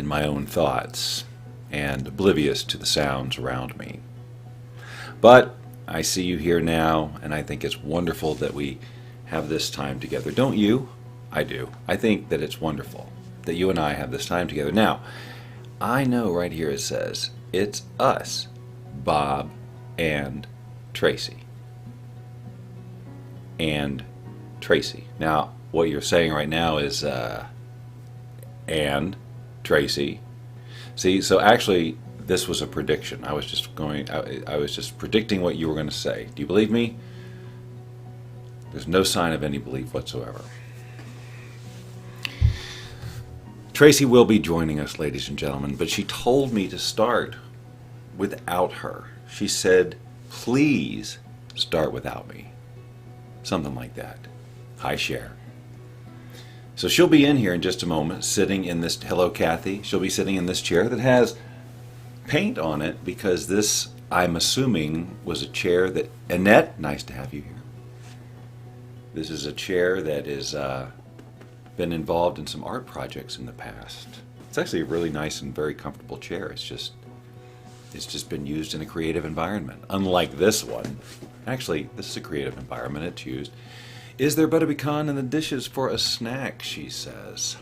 in my own thoughts and oblivious to the sounds around me. But I see you here now, and I think it's wonderful that we have this time together. Don't you? I do. I think that it's wonderful that you and I have this time together. Now, I know right here it says, it's us, Bob and Tracey. And Tracey. Now, what you're saying right now is, and Tracey. See, so actually, this was a prediction. I was just predicting what you were going to say. Do you believe me? There's no sign of any belief whatsoever. Tracey will be joining us, ladies and gentlemen, but she told me to start without her. She said, please start without me. Something like that. Hi, Cher. So she'll be in here in just a moment, sitting in this, hello, Kathy. She'll be sitting in this chair that has paint on it because this, I'm assuming, was a chair that, Annette, nice to have you here. This is a chair that is been involved in some art projects in the past. It's actually a really nice and very comfortable chair. It's just been used in a creative environment. Unlike this one. Actually, this is a creative environment. It's used. Is there butter pecan in the dishes for a snack, she says.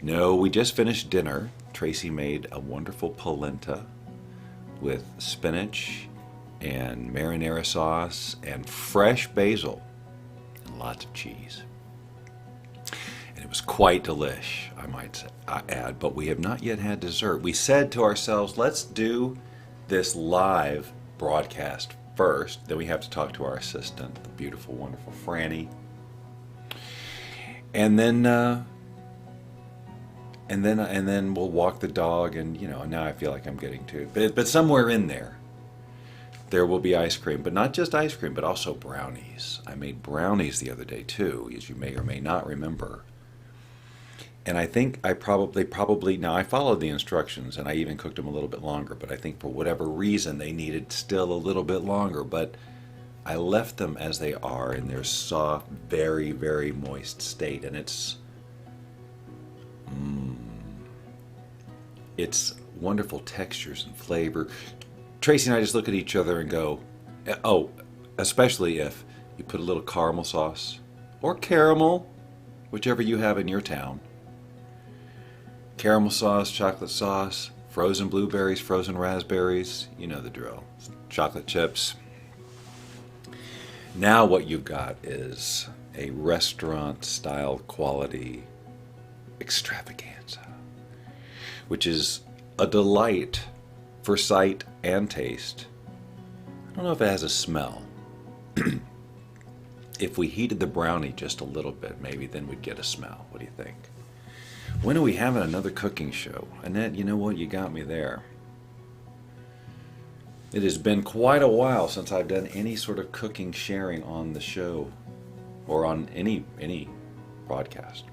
No, we just finished dinner. Tracey made a wonderful polenta with spinach and marinara sauce and fresh basil. Lots of cheese. And it was quite delish, I might add, but we have not yet had dessert. We said to ourselves, let's do this live broadcast first. Then we have to talk to our assistant, the beautiful, wonderful Franny. And then we'll walk the dog, and now I feel like I'm getting to it. But somewhere in there will be ice cream, but not just ice cream, but also brownies. I made brownies the other day too, as you may or may not remember. And I think I probably, now I followed the instructions and I even cooked them a little bit longer, but I think for whatever reason they needed still a little bit longer, but I left them as they are in their soft, very, very moist state, and it's wonderful textures and flavor. Tracey and I just look at each other and go, oh, especially if you put a little caramel sauce or caramel, whichever you have in your town. Caramel sauce, chocolate sauce, frozen blueberries, frozen raspberries, you know the drill. Chocolate chips. Now what you've got is a restaurant-style quality extravaganza, which is a delight for sight and taste. I don't know if it has a smell. If we heated the brownie just a little bit, maybe then we'd get a smell. What do you think? When are we having another cooking show? Annette, you know what? You got me there. It has been quite a while since I've done any sort of cooking sharing on the show or on any broadcast.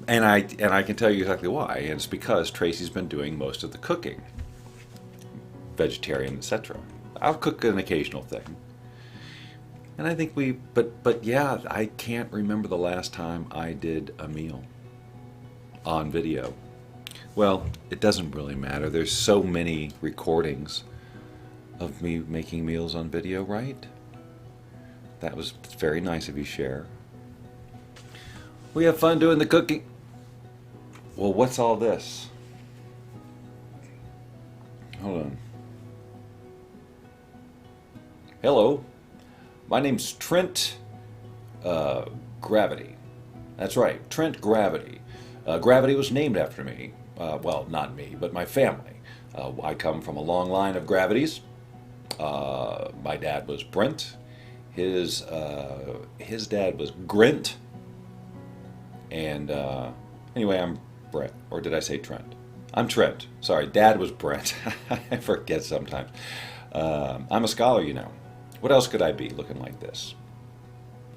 And I can tell you exactly why. And it's because Tracey's been doing most of the cooking. Vegetarian, etc. I'll cook an occasional thing. And I think but yeah, I can't remember the last time I did a meal on video. Well, it doesn't really matter. There's so many recordings of me making meals on video, right? That was very nice of you, Cher. We have fun doing the cooking. Well, what's all this? Hold on. Hello. My name's Trent Gravity. That's right, Trent Gravity. Gravity was named after me. Well, not me, but my family. I come from a long line of gravities. My dad was Brent. His dad was Grint. And anyway, I'm Brent. Or did I say Trent? I'm Trent. Sorry, Dad was Brent. I forget sometimes. I'm a scholar, you know. What else could I be looking like this?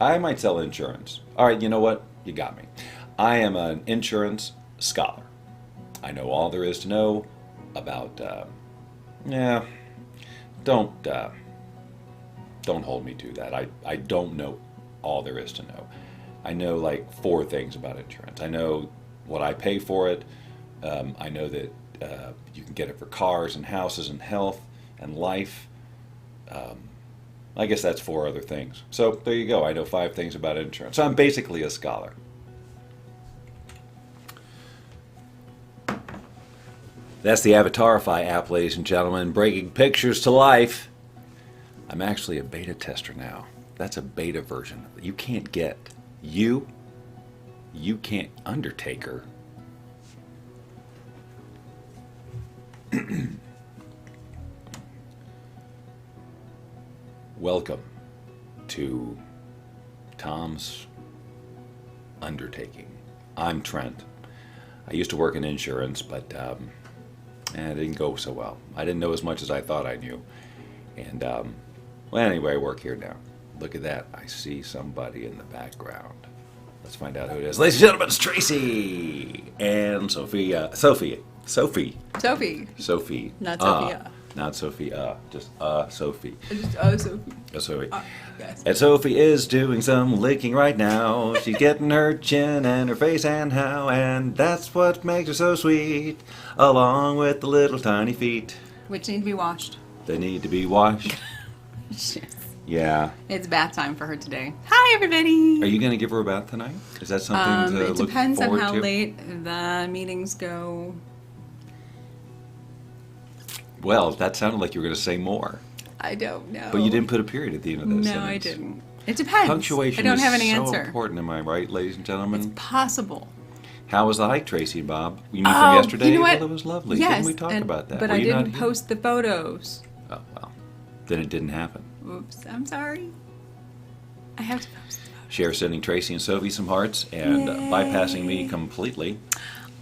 I might sell insurance. All right, you know what? You got me. I am an insurance scholar. I know all there is to know about, don't hold me to that. I don't know all there is to know. I know like 4 things about insurance. I know what I pay for it. I know that you can get it for cars and houses and health and life. I guess that's 4 other things. So there you go. I know 5 things about insurance. So I'm basically a scholar. That's the Avatarify app, ladies and gentlemen, bringing pictures to life. I'm actually a beta tester now. That's a beta version. You can't get. You can't. Undertaker. Welcome to Tom's Undertaking. I'm Trent. I used to work in insurance, but it didn't go so well. I didn't know as much as I thought I knew. And, well, anyway, I work here now. Look at that. I see somebody in the background. Let's find out who it is. Ladies and gentlemen, it's Tracey and Sophie. Sophie. Not Sophia. Not Sophia. Just Sophie. Just Sophie. Sophie. Yes. And Sophie is doing some licking right now. She's getting her chin and her face and how, and that's what makes her so sweet, along with the little tiny feet. Which need to be washed. They need to be washed. Yes. Yeah. It's bath time for her today. Hi, everybody. Are you going to give her a bath tonight? Is that something to look forward to? It depends on how late the meetings go. Well, that sounded like you were going to say more. I don't know. But you didn't put a period at the end of this sentence. No, I didn't. It depends. Punctuation I don't have any is so answer. important, am I right, ladies and gentlemen? It's possible. How was the hike, Tracy and Bob? You mean from yesterday? You know what? Well, it was lovely. Yes, Didn't we talk about that? But Were I you not didn't here? post the photos. Oh, well. Then it didn't happen. Oops, I'm sorry. I have to post the photos. Cher sending Tracy and Sophie some hearts and Yay. bypassing me completely.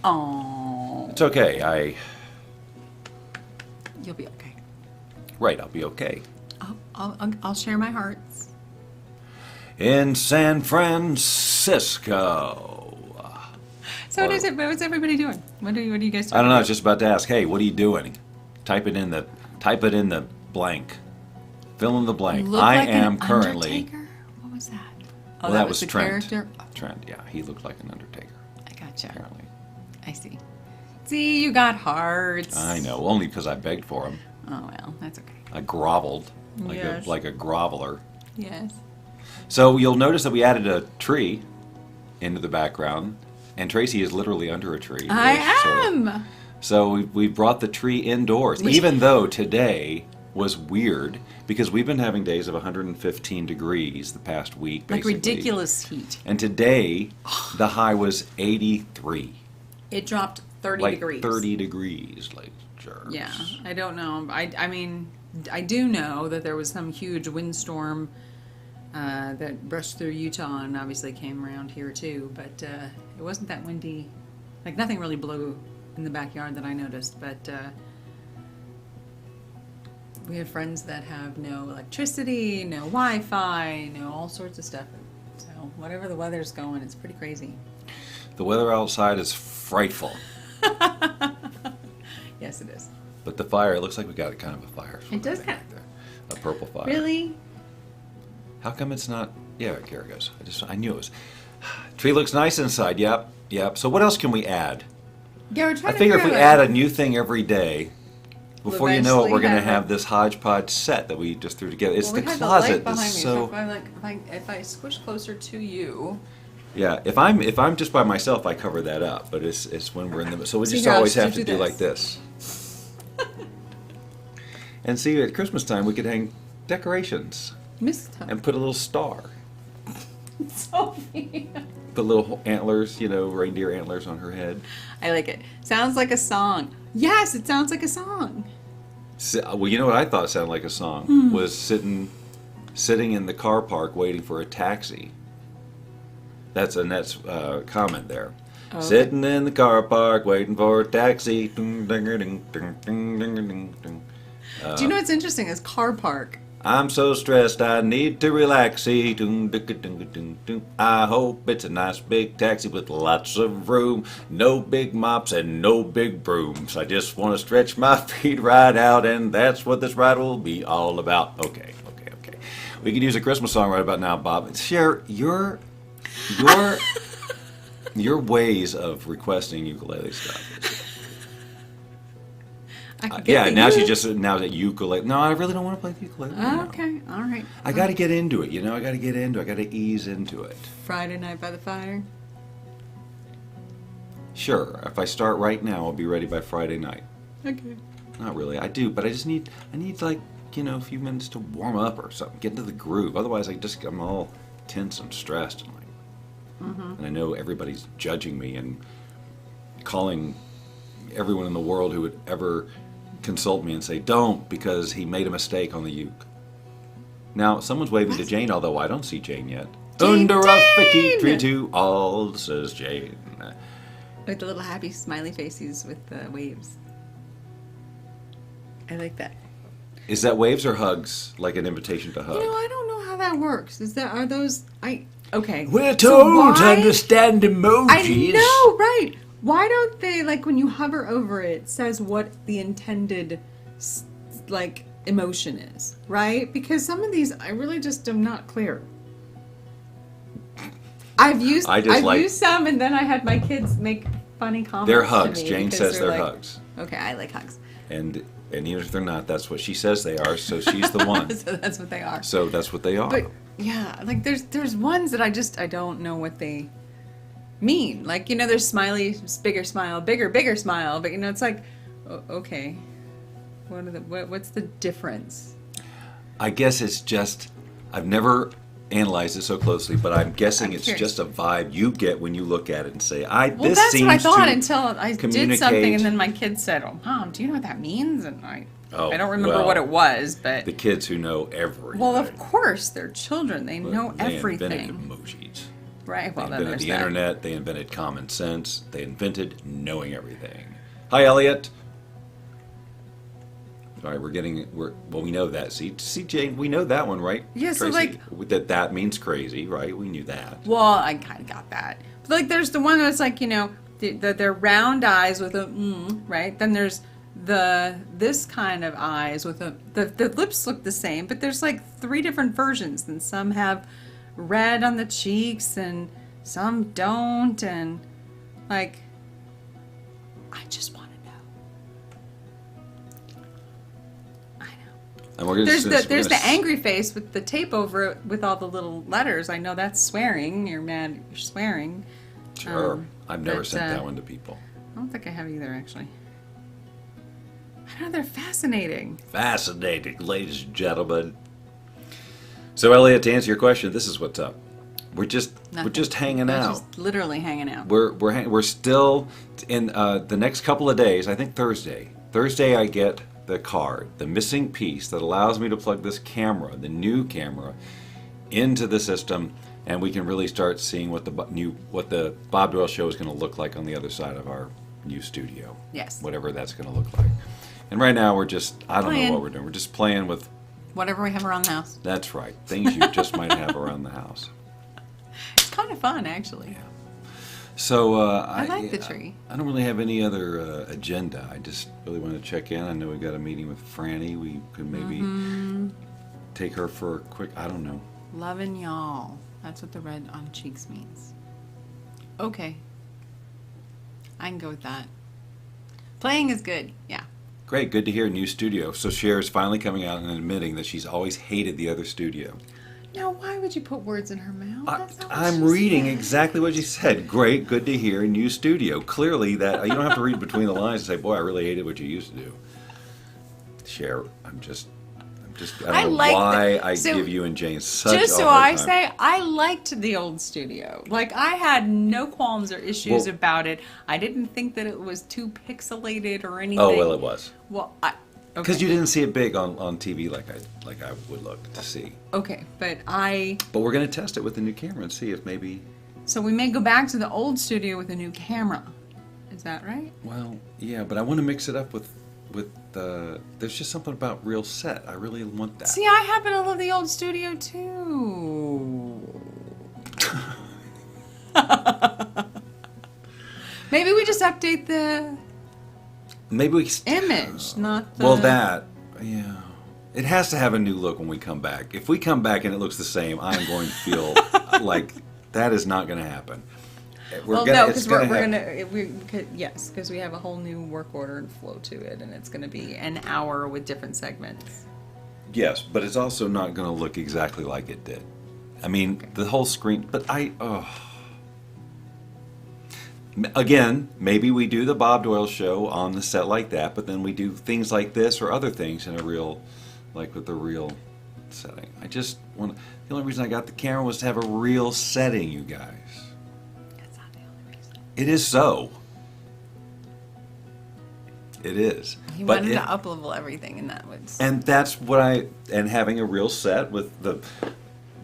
Oh. It's okay. You'll be okay. Right, I'll be okay. I'll share my hearts. In San Francisco. So what's everybody doing? What are you guys doing? I don't know. I was just about to ask. Hey, what are you doing? Type it in the blank. Fill in the blank. Look I like am an currently. Undertaker? What was that? Well, that was the Trent. character. Trent, yeah, he looked like an Undertaker. I gotcha. Apparently. I see. See, you got hearts. I know, only because I begged for him. Oh well, that's okay. I groveled Yes. like a groveler. Yes. So you'll notice that we added a tree into the background, and Tracy is literally under a tree. I sort of. am. So we brought the tree indoors, even though today was weird because we've been having days of 115 degrees the past week, Like basically. ridiculous heat. And today, the high was 83. It dropped 30 like degrees. 30 degrees, like jerks. Yeah, I don't know. I mean, I do know that there was some huge windstorm that brushed through Utah and obviously came around here too. But it wasn't that windy. Like nothing really blew in the backyard that I noticed. But we have friends that have no electricity, no Wi-Fi, no all sorts of stuff. So whatever the weather's going, it's pretty crazy. The weather outside is frightful. Yes, it is. But the fire, it looks like we got kind of a fire. It does kind of. A purple fire. Really? How come it's not? Yeah, here it goes. I knew it was. Tree looks nice inside. Yep. So what else can we add? Yeah, we're trying I figure if we out add a new thing every day, before you know it, we're going to eventually have this hodgepodge set that we just threw together. It's Well, the we had closet. the light behind It's me, so. if I squish closer to you. Yeah, if I'm just by myself, I cover that up. But it's when we're in the so we See, just here, I'll always just have to do do like this. And see, at Christmas time, we could hang decorations Mistletoe. and put a little star, Sophie. put little antlers, reindeer antlers on her head. I like it. Sounds like a song. Yes, it sounds like a song. Well, you know what I thought sounded like a song was sitting in the car park waiting for a taxi. That's Annette's comment there. Oh, okay. Sitting in the car park waiting for a taxi. Do you know what's interesting? Is car park. I'm so stressed I need to relax. I hope it's a nice big taxi with lots of room. No big mops and no big brooms. I just want to stretch my feet right out, and that's what this ride will be all about. Okay. We could use a Christmas song right about now, Bob. Cher, your Your your ways of requesting ukulele stuff. I can get Yeah, the now uke. she's just now that ukulele. No, I really don't want to play the ukulele. Oh, no. okay, all right. I got to get into it. I got to get into it. I got to ease into it. Friday night by the fire. Sure, if I start right now, I'll be ready by Friday night. Okay. Not really. I do, but I need like, a few minutes to warm up or something, get into the groove. Otherwise, I'm all tense and stressed and and I know everybody's judging me and calling everyone in the world who would ever consult me and say, don't, because he made a mistake on the uke. Now, someone's waving to Jane, although I don't see Jane yet. Jane, Under a thicky Jane! tree to all, says Jane. With the little happy smiley faces with the waves. I like that. Is that waves or hugs, like an invitation to hug? I don't know how that works. Okay. We're So told to why- understand emojis. I know, right? Why don't they, like, when you hover over it, it says what the intended, emotion is, right? Because some of these, I really just am not clear. I've used some, and then I had my kids make funny comments. They're to hugs. me Jane because says they're like, hugs. Okay, I like hugs. And even if they're not, that's what she says they are, so she's the one. So that's what they are. So that's what they are. But yeah, like there's ones that I don't know what they mean. Like, there's smiley, bigger smile, bigger smile, but it's like, okay, what's the difference? I guess it's just, I've never analyzed it so closely, but I'm guessing it's curious. just a vibe you get when you look at it and say, Well, this that's seems what I thought to until I did communicate. something, and then my kid said, "Oh, Mom, do you know what that means?" And I don't remember well, what it was, but the kids who know everything. well, of course, they're children; they know They everything, invented emojis. right? Well, They then invented there's the that. internet. They invented common sense. They invented knowing everything. Hi, Elliot. All right, we know that. See, Jane, we know that one, right? Yeah, so, Tracy? That means crazy, right? We knew that. Well, I kind of got that. But like, there's the one that's like, they're round eyes with a right? Then there's this kind of eyes with the lips look the same, but there's like 3 different versions, and some have red on the cheeks and some don't, and like, I just want to know. I know. And we're There's gonna the angry face with the tape over it with all the little letters. I know that's swearing. You're mad. You're swearing. Sure. I've never but, sent that one to people. I don't think I have either, actually. I know they're fascinating. Fascinating, ladies and gentlemen. So, Elliot, to answer your question, this is what's up. We're just hanging We're out. just literally hanging out. We're still in the next couple of days. I think Thursday. Thursday, I get the card, the missing piece that allows me to plug this camera, the new camera, into the system, and we can really start seeing what the Bob Doyle show is going to look like on the other side of our new studio. Yes. Whatever that's going to look like. And right now, I don't know Playing. what we're doing. We're just playing with. Whatever we have around the house. That's right. Things you just might have around the house. It's kind of fun, actually. Yeah. So I like the tree. I don't really have any other agenda. I just really want to check in. I know we got a meeting with Franny. We could maybe take her for a quick. I don't know. Loving y'all. That's what the red on cheeks means. Okay. I can go with that. Playing is good. Yeah. Great. Good to hear. New studio. So Cher's finally coming out and admitting that she's always hated the other studio. Now, why would you put words in her mouth? That's not what I'm she reading said. exactly what you said. Great, good to hear. New studio. Clearly, that you don't have to read between the lines and say, "Boy, I really hated what you used to do." Cher, I don't know why so, give you and Jane such just a so hard I time. say, I liked the old studio. Like, I had no qualms or issues Well- about it. I didn't think that it was too pixelated or anything. Oh well, it was Well, because you didn't see it big on TV like I would look to see. Okay, but we're gonna test it with the new camera and see if maybe. so we may go back to the old studio with a new camera. Is that right? Well, yeah, but I want to mix it up with there's just something about real set. I really want that. See, I happen to love the old studio too. Maybe we just update the Maybe we. image, not the... Well, yeah. It has to have a new look when we come back. If we come back and it looks the same, I'm going to feel like That is not going to happen. No, because we're happen. gonna yes, because we have a whole new work order and flow to it, and it's gonna be an hour with different segments. Yes, but it's also not going to look exactly like it did. I mean, the whole screen. But again, maybe we do the Bob Doyle show on the set like that, but then we do things like this or other things in a real, like with the real setting. I just want. The only reason I got the camera was to have a real setting, you guys. That's not the only reason. It is so. It is. He wanted to up-level everything, and that was. And that's what and having a real set with the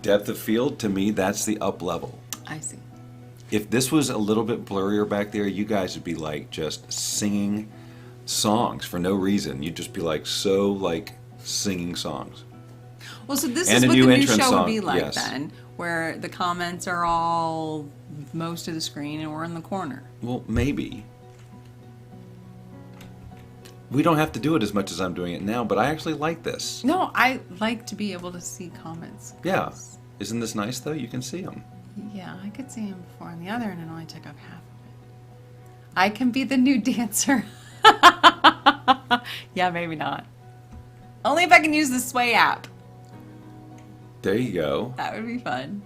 depth of field, to me, that's the up level. I see. If this was a little bit blurrier back there, you guys would be like just singing songs for no reason. You'd just be like singing songs. Well, so this And is a what new the new entrance show song, would be like yes. then, where the comments are all most of the screen, and we're in the corner. Well, maybe. We don't have to do it as much as I'm doing it now, but I actually like this. No, I like to be able to see comments. Yeah. Isn't this nice, though? You can see them. Yeah, I could see him before on the other, and it only took up half of it. I can be the new dancer. Yeah, maybe not. Only if I can use the Sway app. There you go. That would be fun.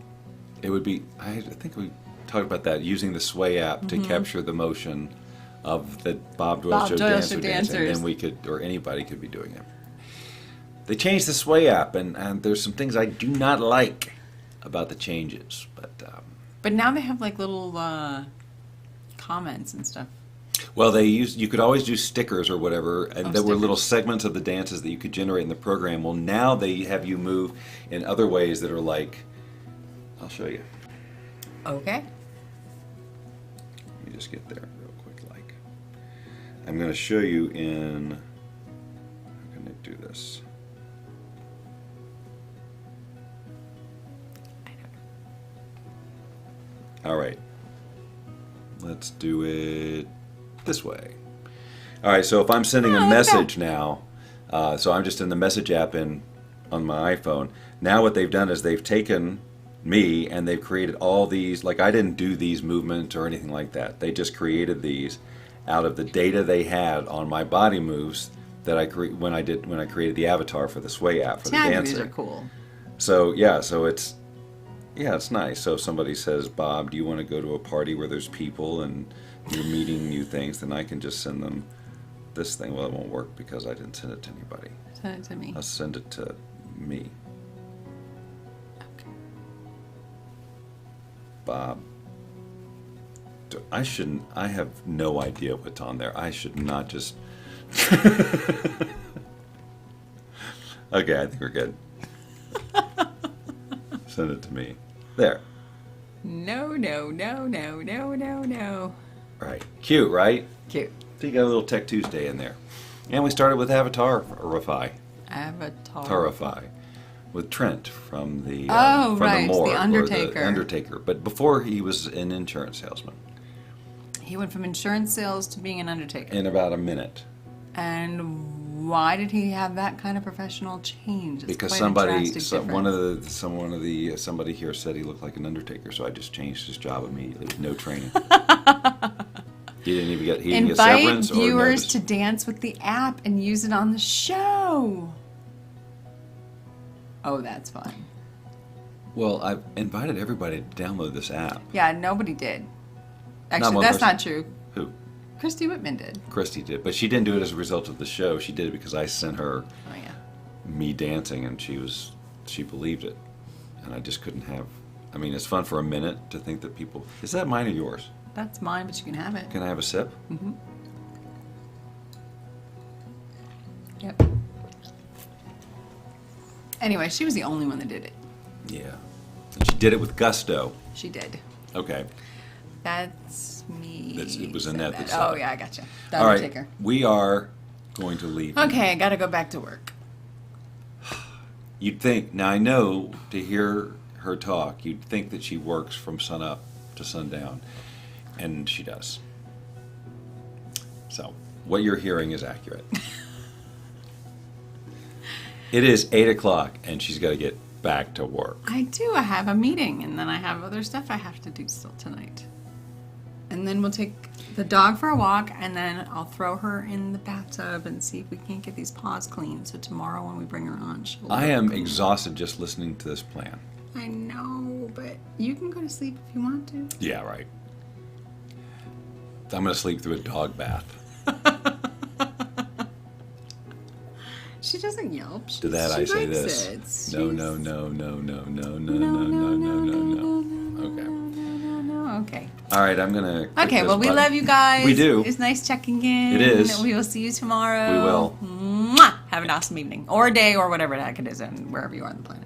It would be, I think we talked about that, using the Sway app to capture the motion of the Bob Doyle Show dance, and then we could, or anybody could be doing it. They changed the Sway app, and there's some things I do not like about the changes, But now they have like little comments and stuff. well, you could always do stickers or whatever, and there were little segments of the dances that you could generate in the program. Well, now they have you move in other ways that are like, I'll show you. Okay. Let me just get there real quick. Like, I'm going to show you in. I'm going to do this. All right. Let's do it this way. All right. So if I'm sending a message now, so I'm just in the message app on my iPhone. Now what they've done is they've taken me and they've created all these. Like, I didn't do these movements or anything like that. They just created these out of the data they had on my body moves that I when I created the avatar for the Sway app for the dancer. These are cool. So yeah, it's nice. So if somebody says, Bob, do you want to go to a party where there's people and you're meeting new things, then I can just send them this thing. Well, it won't work because I didn't send it to anybody. Send it to me. I'll send it to me. Okay. Bob. I have no idea what's on there. I should not just... Okay, I think we're good. Send it to me. There. No. Right. Cute, right? Cute. So you got a little Tech Tuesday in there. And we started with Avatarify. With Trent from the from right, the Morgue, the Undertaker. Or the Undertaker. But before he was an insurance salesman. He went from insurance sales to being an undertaker. In about a minute. And why did he have that kind of professional change? It's because somebody here said he looked like an undertaker, so I just changed his job immediately with no training. He didn't even get severance or invite viewers to dance with the app and use it on the show. Oh, that's fun. Well, I've invited everybody to download this app. Yeah, nobody did. Actually, that's not true. Who? Christy Whitman did. Christy did, but she didn't do it as a result of the show. She did it because I sent her me dancing, and she believed it, and I just couldn't have. I mean, it's fun for a minute to think that people. Is that mine or yours? That's mine, but you can have it. Can I have a sip? Mm-hmm. Yep. Anyway, she was the only one that did it. Yeah, and she did it with gusto. She did. Okay. That's me. It was Annette that said Oh, it. yeah, I gotcha. The All Undertaker. right, we are going to leave. Okay, I gotta go back to work. You'd think, now I know, to hear her talk, you'd think that she works from sun up to sundown, and she does. So, what you're hearing is accurate. It is 8 o'clock, and she's got to get back to work. I do. I have a meeting, and then I have other stuff I have to do still tonight. And then we'll take the dog for a walk, and then I'll throw her in the bathtub and see if we can't get these paws clean. So tomorrow when we bring her on, she'll I am look clean. exhausted just listening to this plan. I know, but you can go to sleep if you want to. Yeah, right. I'm going to sleep through a dog bath. She doesn't yelp. To that I say this. No. Okay. Okay. All right, I'm going to. Okay, well, we love you guys. We do. It's nice checking in. It is. We will see you tomorrow. We will. Mwah! Have an awesome evening or day or whatever the heck it is and wherever you are on the planet.